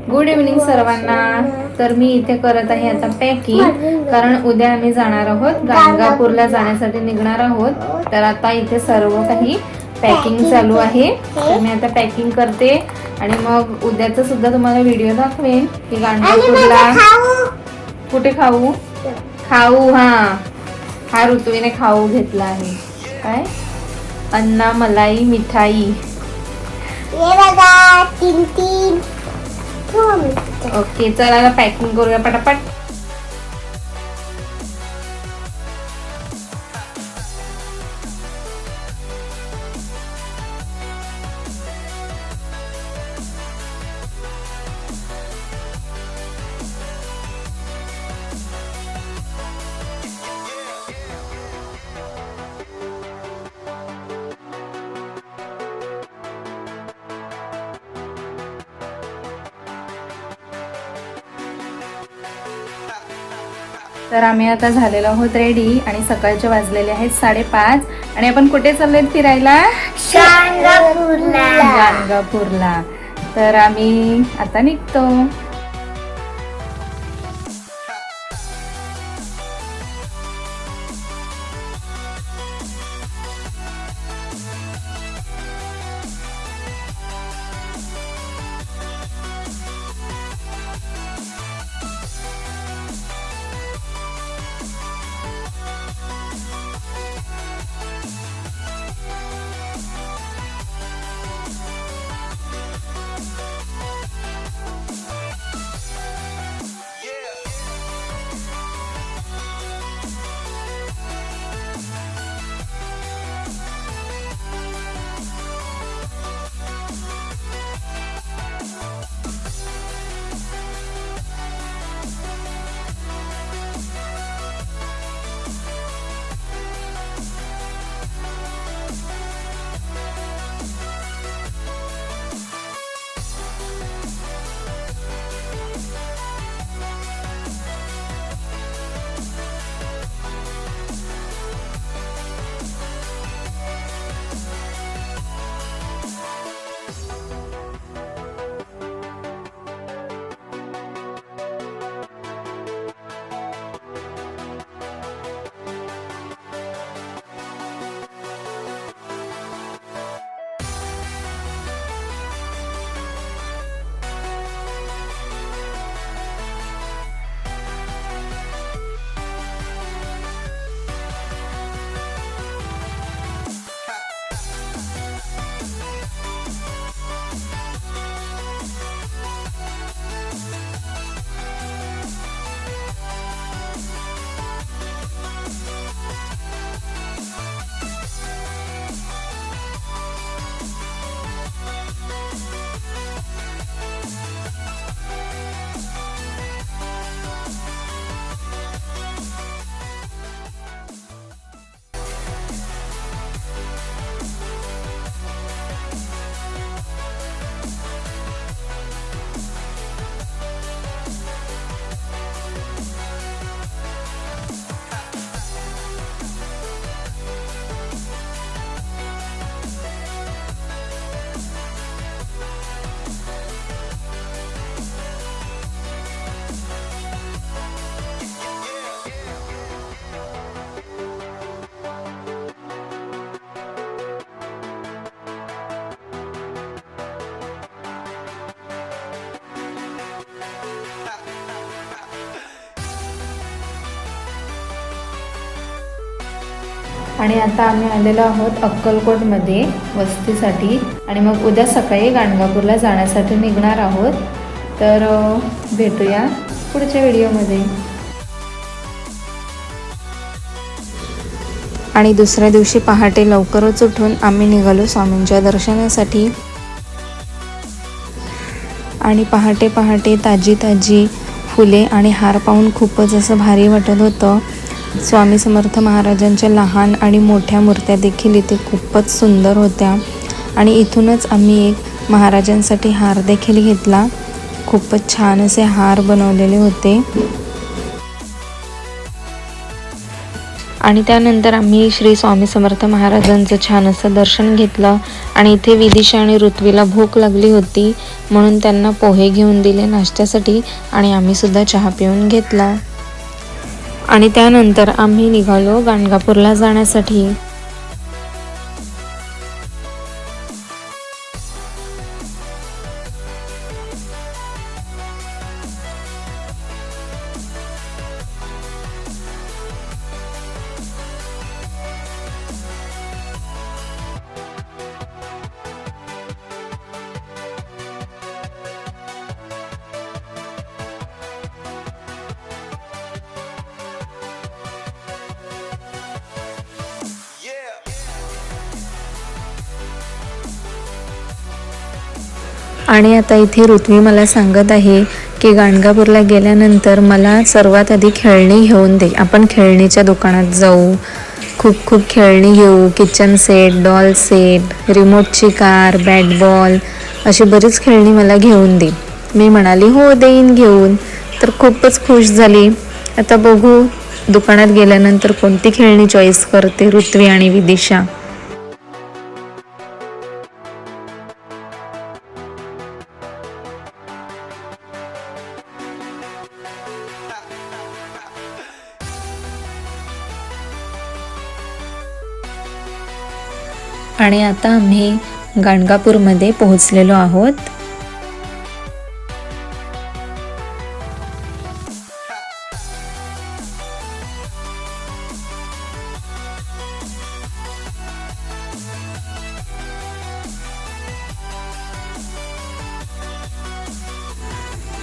Good evening सर्वांना. तर मी इथे करत आहे आता पॅकिंग, कारण उद्या आम्ही जाणार आहोत गाणगापूरला जाण्यासाठी निघणार आहोत. तर आता इथे सर्व काही पॅकिंग चालू आहे. तर मी आता पॅकिंग करते आणि मग उद्याचा सुद्धा तुम्हाला व्हिडिओ दाखवेन की गाणगापूरला कुठे खाऊ खाऊ. हा ऋतूने खाऊ घेतला आहे. काय? अन्ना मलाई मिठाई. ओके, चला पॅकिंग करूया पटापट. तर आम्ही आता झालेलो आहोत रेडी आणि सकाळचे वाजलेले आहेत 5:30 आणि आपण कुठे चाललोय फिरायला? गाणगापूरला. तर आम्ही आता निघतो. आणि आता आम्ही आलेलो आहोत अक्कलकोटमध्ये वस्तीसाठी आणि मग उद्या सकाळी गाणगापूरला जाण्यासाठी निघणार आहोत. तर भेटूया पुढच्या व्हिडिओमध्ये. आणि दुसऱ्या दिवशी पहाटे लवकरच उठून आम्ही निघालो स्वामींच्या दर्शनासाठी. आणि पहाटे पहाटे ताजी ताजी फुले आणि हार पाहून खूपच असं भारी वाटत होतं. स्वामी समर्थ महाराजांच्या लहान आणि मोठ्या मूर्त्या देखील इथे खूपच सुंदर होत्या. आणि इथूनच आम्ही एक महाराजांसाठी हार देखील घेतला. खूपच छान असे हार बनवलेले होते. आणि त्यानंतर आम्ही श्री स्वामी समर्थ महाराजांचं छान असं दर्शन घेतलं. आणि इथे विदिशा आणि ऋत्वीला भूक लागली होती म्हणून त्यांना पोहे घेऊन दिले नाश्त्यासाठी आणि आम्ही सुद्धा चहा पिऊन घेतला. आणि त्यानंतर आम्ही निघालो गाणगापूरला जाण्यासाठी. आणि आता इथे ऋत्वी मला सांगत आहे की गाणगापूरला गेल्यानंतर मला सर्वात आधी खेळणी घेऊन दे, आपण खेळणीच्या दुकानात जाऊ, खूप खूप खेळणी घेऊ, किचन सेट, डॉल सेट, रिमोटची कार, बॅट बॉल, अशी बरीच खेळणी मला घेऊन दे. मी म्हणाली हो देईन घेऊन. तर खूपच खुश झाली. आता बघू दुकानात गेल्यानंतर कोणती खेळणी चॉईस करते ऋत्वी आणि विदिशा. आणि आता आम्ही गाणगापूरमध्ये पोहोचलेलो आहोत.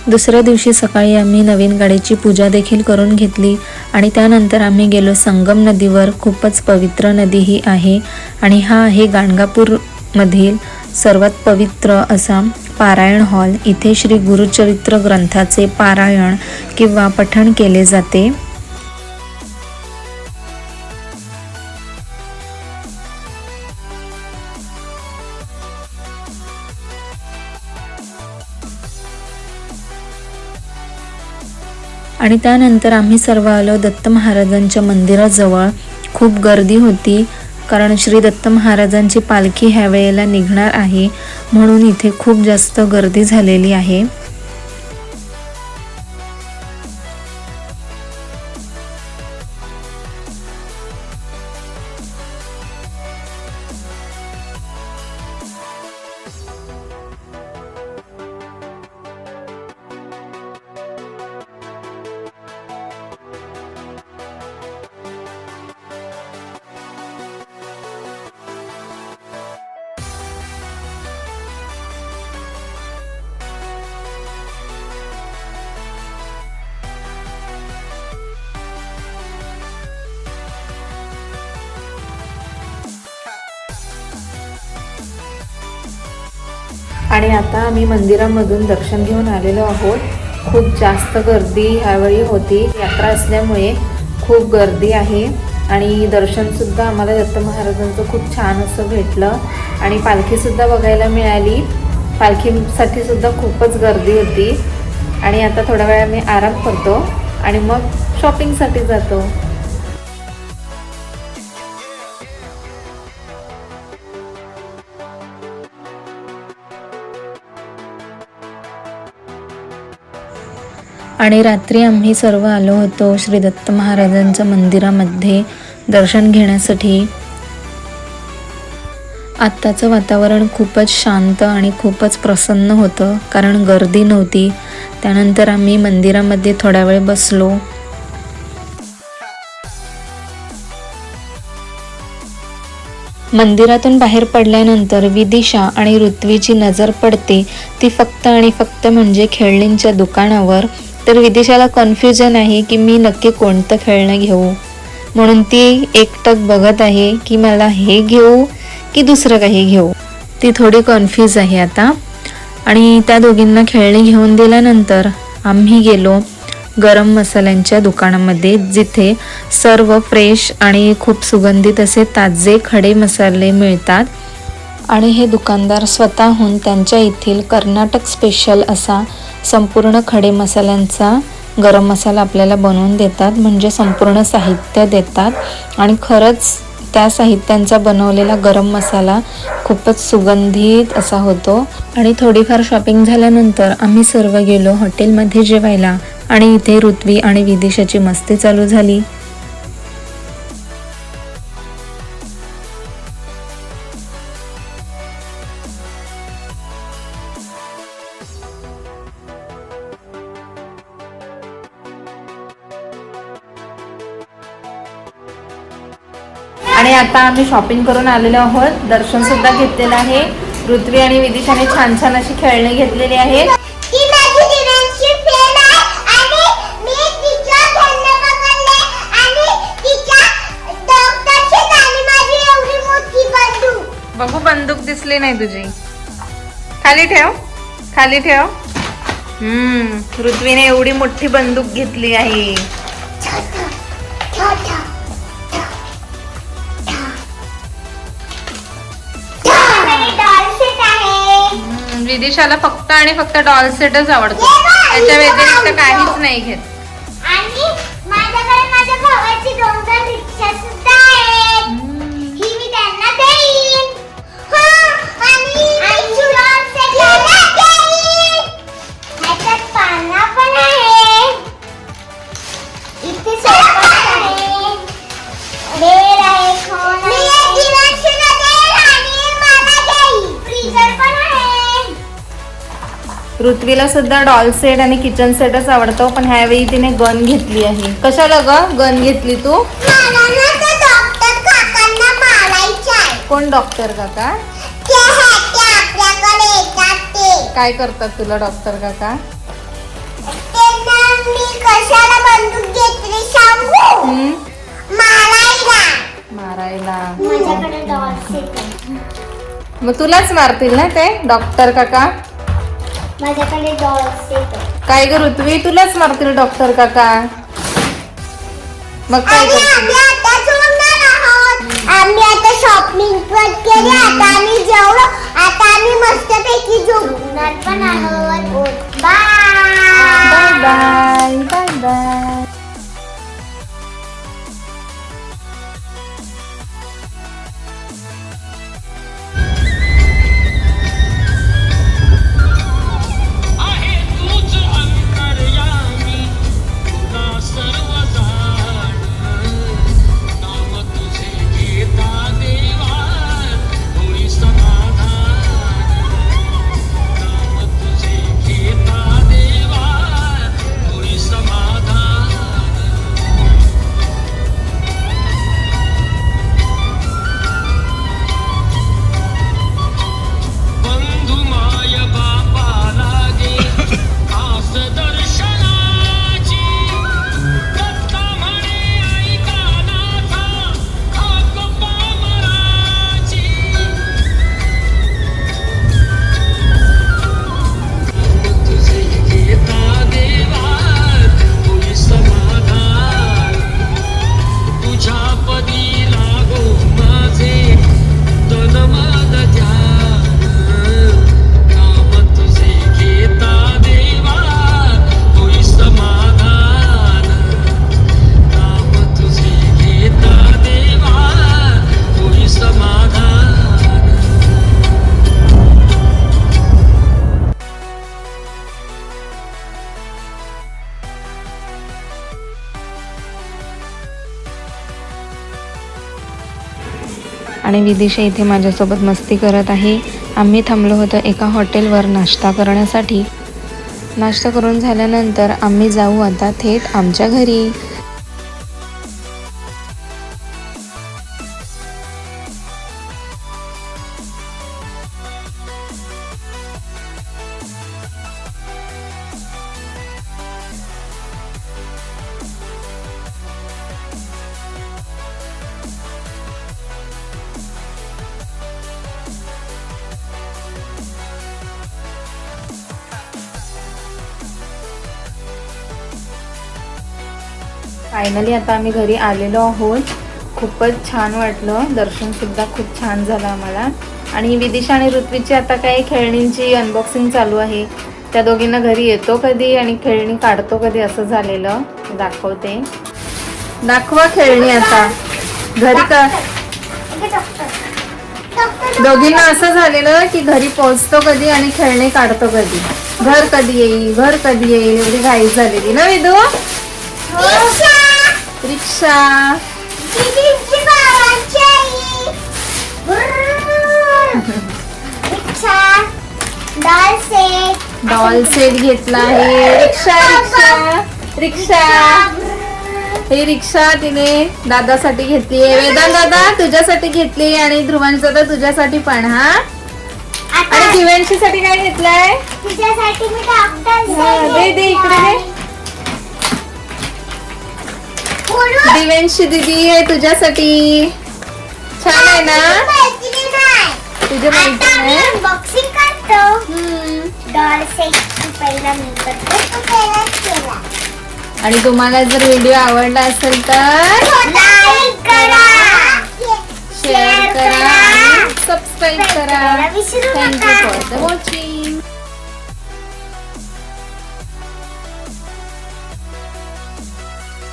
दुसऱ्या दिवशी सकाळी आम्ही नवीन गाडीची पूजा देखील करून घेतली आणि त्यानंतर आम्ही गेलो संगम नदीवर. खूपच पवित्र नदी ही आहे आणि हा आहे गाणगापूरमधील सर्वात पवित्र असा पारायण हॉल. इथे श्री गुरुचरित्र ग्रंथाचे पारायण किंवा पठण केले जाते. आणि त्यानंतर आम्ही सर्व आलो दत्त महाराजांच्या मंदिराजवळ. खूप गर्दी होती कारण श्री दत्त महाराजांची पालखी ह्या वेळेला निघणार आहे म्हणून इथे खूप जास्त गर्दी झालेली आहे. आणि आता आम्ही मंदिरामधून दर्शन घेऊन आलेलो आहोत. खूप जास्त गर्दी ह्यावेळी होती. यात्रा असल्यामुळे खूप गर्दी आहे आणि दर्शनसुद्धा आम्हाला दत्त महाराजांचं खूप छान असं भेटलं आणि पालखीसुद्धा बघायला मिळाली. पालखीसाठी सुद्धा खूपच गर्दी होती. आणि आता थोड्या वेळ आम्ही आराम करतो आणि मग शॉपिंगसाठी जातो. आणि रात्री आम्ही सर्व आलो होतो श्री दत्त महाराजांच्या मंदिरामध्ये दर्शन घेण्यासाठी. आत्ताचं वातावरण खूपच शांत आणि खूपच प्रसन्न होतं कारण गर्दी नव्हती. त्यानंतर आम्ही मंदिरामध्ये थोडा वेळ बसलो. मंदिरातून बाहेर पडल्यानंतर विदिशा आणि ऋत्वीची नजर पडते ती फक्त आणि फक्त म्हणजे खेळणींच्या दुकानावर. तर विदिशाला कन्फ्युजन आहे की मी नक्की कोणतं खेळणं घेऊ म्हणून ती एकटक बघत आहे की मला हे घेऊ की दुसरं काही घेऊ. ती थोडी कन्फ्यूज आहे आता. आणि त्या दोघींना खेळणी घेऊन दिल्यानंतर आम्ही गेलो गरम मसाल्यांच्या दुकानामध्ये जिथे सर्व फ्रेश आणि खूप सुगंधित असे ताजे खडे मसाले मिळतात. आणि हे दुकानदार स्वतःहून त्यांच्या येथील कर्नाटक स्पेशल असा संपूर्ण खडे मसाल्यांचा गरम मसाला आपल्याला बनवून देतात, म्हणजे संपूर्ण साहित्य देतात आणि खरंच त्या साहित्यांचा बनवलेला गरम मसाला खूपच सुगंधित असा होतो. आणि थोडीफार शॉपिंग झाल्यानंतर आम्ही सर्व गेलो हॉटेलमध्ये जेवायला आणि इथे ऋत्वी आणि विदिशाची मस्ती चालू झाली. आणि आता आम्ही शॉपिंग करून आलेलो आहोत, दर्शन सुद्धा घेतलेलं आहे. ऋत्वी आणि विदिशाने छान छान अशी खेळणी घेतलेली आहेत. बघू बंदूक दिसली नाही तुझी, खाली ठेव, खाली ठेव. ऋत्वीने एवढी मोठी बंदूक घेतली आहे. विदिशाला फक्त आणि फक्त डॉल सेटच आवडतो, त्याच्या व्यतिरिक्त काहीच नाही घेत. आणि माझ्याकडे माझ्या भावाची 2 रिक्षा सुद्धा आहेत, ही मी त्यांना देईन. आणि डॉल सेट देईन. ह्याच्यात पाना पण आहे, इथे सोफा आहे, बेड आहे, खोन आहे. मी दिवाळीला देईन आणि मला देईन. फ्रीजर पण आहे. ऋत्वीला सुद्धा डॉल सेट आणि किचन सेटच आवडतो, पण ह्यावेळी तिने गन घेतली आहे. कशाला ग गन घेतली तू? मला ना त्या डॉक्टर काकांना मारायचं आहे. कोण डॉक्टर काका? ते आपल्याकडे येतात ते. काय करतात तुला डॉक्टर काका? त्यांना मी कशाला बंदूक घेतली सांगू? मारायला. मारायला. माझ्याकडे डॉल सेट आहे. मग तुलाच मारतील ना ते डॉक्टर काका? माझ्याकडे डॉल सेट आहे. काय ग ऋत्वी, तुलाच मारतील डॉक्टर काका? मग काय करतील? आम्ही आता शॉपिंग पण केली, आता आम्ही जेवलो, आता आम्ही मस्तपैकी झोपणार पण आहोत. Bye bye bye bye. आणि विदिशा इथे माझ्यासोबत मस्ती करत आहे. आम्ही थांबलो होतो एका हॉटेलवर नाश्ता करण्यासाठी. नाश्ता करून झाल्यानंतर आम्ही जाऊ आता थेट आमच्या घरी. फायनली आता आम्ही घरी आलेलो आहोत. खूपच छान वाटलं, दर्शनसुद्धा खूप छान झालं आम्हाला. आणि विदिशा आणि ऋत्वीची आता काही खेळणींची अनबॉक्सिंग चालू आहे. त्या दोघींना घरी येतो कधी आणि खेळणी काढतो कधी असं झालेलं. दाखवते. दाखवा खेळणी आता घरी का. दोघींना असं झालेलं की घरी पोहोचतो कधी आणि खेळणे काढतो कधी. घर कधी येईल, घर कधी येईल एवढी घाई झालेली ना विदू. रिक्षा डॉल सेट घेतला आहे. रिक्षा रिक्षा रिक्षा. ही रिक्षा तिने दादासाठी घेतली आहे. वेदांत दादा तुझ्यासाठी घेतली आणि ध्रुवांश दादा तुझ्यासाठी पण. हा आणि दिव्यांशी साठी काय घेतलंय. तुझ्यासाठी मी डॉक्टर दे दे इकडे दे. दिव्यांशी दीदी हे तुझ्यासाठी. छान आहे ना. तुझे माहिती आहे. अनबॉक्सिंग करतो. डॉल सेट पहिला मी करतो. तो पहिलाच केला. आणि तुम्हाला जर व्हिडिओ आवडला असेल तर लाईक करा, शेअर करा, सबस्क्राईब करा. विसरू थँक्यू नका. For the watching.